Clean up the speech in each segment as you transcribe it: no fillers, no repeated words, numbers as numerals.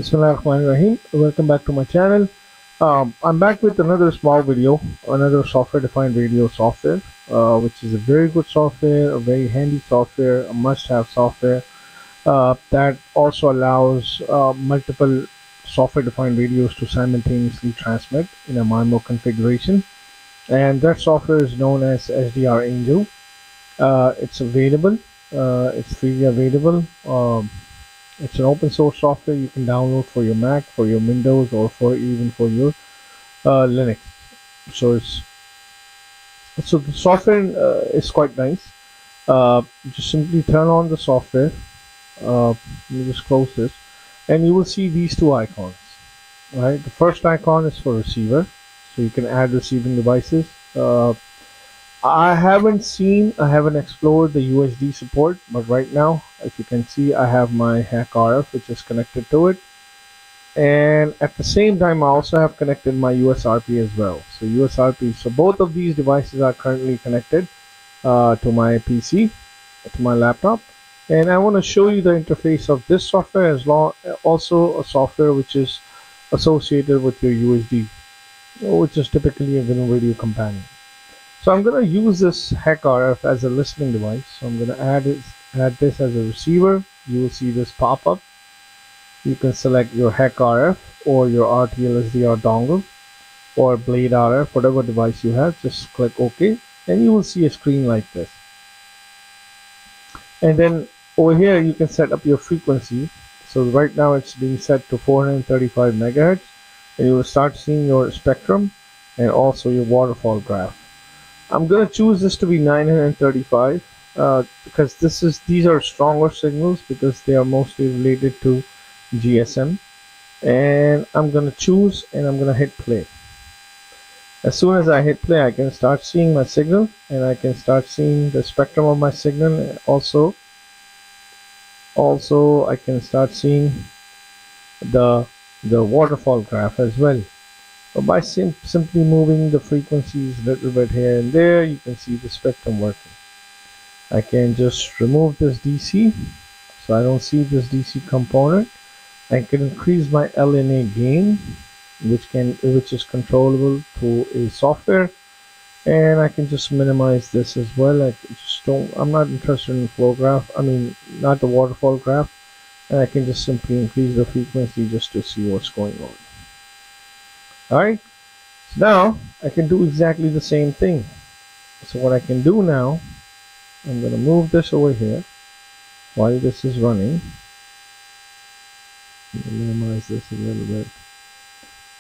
Bismillahirrahmanirrahim. Welcome back to my channel. I'm back with another small video, another software-defined radio software, which is a very good software, a very handy software, a must-have software that also allows multiple software-defined radios to simultaneously transmit in a MIMO configuration. And that software is known as SDRangel. It's available. It's freely available. It's an open source software you can download for your Mac, for your Windows, or even for your Linux. So the software is quite nice. Just simply turn on the software. Let me just close this, and you will see these two icons. Right, the first icon is for receiver, so you can add receiving devices. I haven't explored the USD support, but right now, if you can see, I have my HackRF, which is connected to it. And at the same time, I also have connected my USRP as well. So both of these devices are currently connected to my PC, to my laptop. And I want to show you the interface of this software, also a software which is associated with your USD, which is typically a GNU radio companion. So I'm going to use this HackRF as a listening device. So I'm going to add this as a receiver. You will see this pop up. You can select your HackRF or your RTL SDR dongle or Blade RF, whatever device you have. Just click OK, and you will see a screen like this. And then over here you can set up your frequency. So right now it's being set to 435 megahertz, and you will start seeing your spectrum and also your waterfall graph. I'm going to choose this to be 935 because these are stronger signals because they are mostly related to GSM. And I'm going to choose, and I'm going to hit play. As soon as I hit play, I can start seeing my signal, and I can start seeing the spectrum of my signal. And also I can start seeing the waterfall graph as well. So by simply moving the frequencies a little bit here and there, you can see the spectrum working. I can just remove this DC, so I don't see this DC component. I can increase my LNA gain, which is controllable through a software, and I can just minimize this as well. I'm not interested in flow graph. I mean, not the waterfall graph, and I can just simply increase the frequency just to see what's going on. Alright, so now I can do exactly the same thing. So what I can do now, I'm going to move this over here while this is running. Minimize this a little bit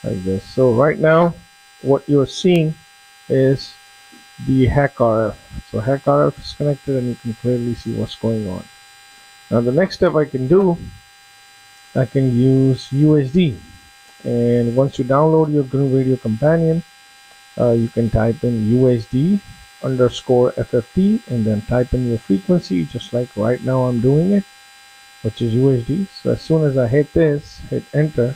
like this. So right now what you're seeing is the HackRF. So HackRF is connected, and you can clearly see what's going on. Now the next step I can do, I can use USD. And once you download your GNU Radio companion, you can type in USD _ FFT and then type in your frequency, just like right now I'm doing it, which is USD. So as soon as I hit enter,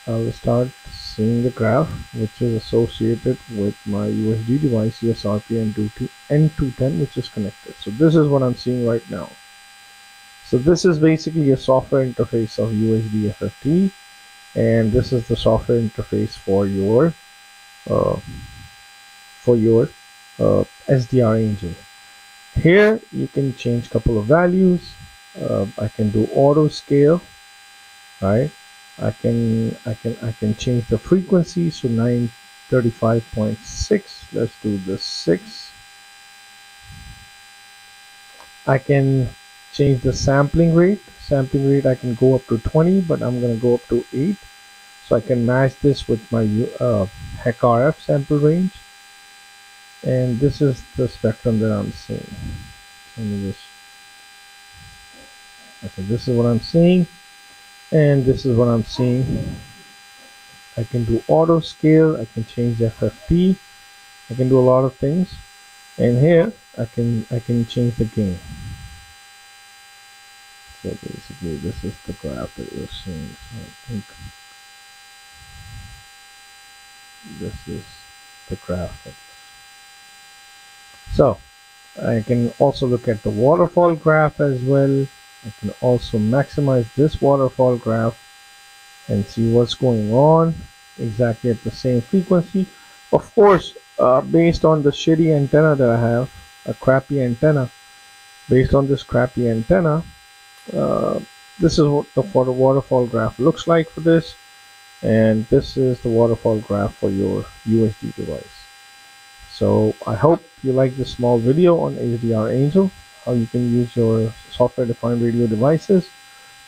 I will start seeing the graph which is associated with my USD device USRP N210, which is connected. So this is what I'm seeing right now. So this is basically a software interface of USD FFT, and this is the software interface for your SDRangel. Here you can change a couple of values. I can do auto scale, right? I can change the frequency, so 935.6. Let's do the 6. I can change the sampling rate. I can go up to 20, but I'm going to go up to 8, so I can match this with my HackRF sample range. And this is the spectrum that I'm seeing. Okay, this is what I'm seeing, and this is what I'm seeing. I can do auto scale. I can change FFT. I can do a lot of things, and here I can change the gain. So basically this is the graph that you're seeing. So I think this is the graph. So I can also look at the waterfall graph as well. I can also maximize this waterfall graph and see what's going on exactly at the same frequency. Of course, based on the shitty antenna that I have, a crappy antenna, based on this crappy antenna, uh, this is what the waterfall graph looks like for this, and this is the waterfall graph for your USD device. So I hope you like this small video on SDRangel, how you can use your software-defined radio devices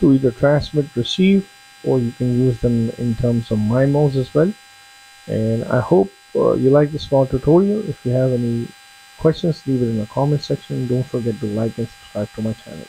to either transmit, receive, or you can use them in terms of MIMOs as well. And I hope you like this small tutorial. If you have any questions, leave it in the comment section. Don't forget to like and subscribe to my channel.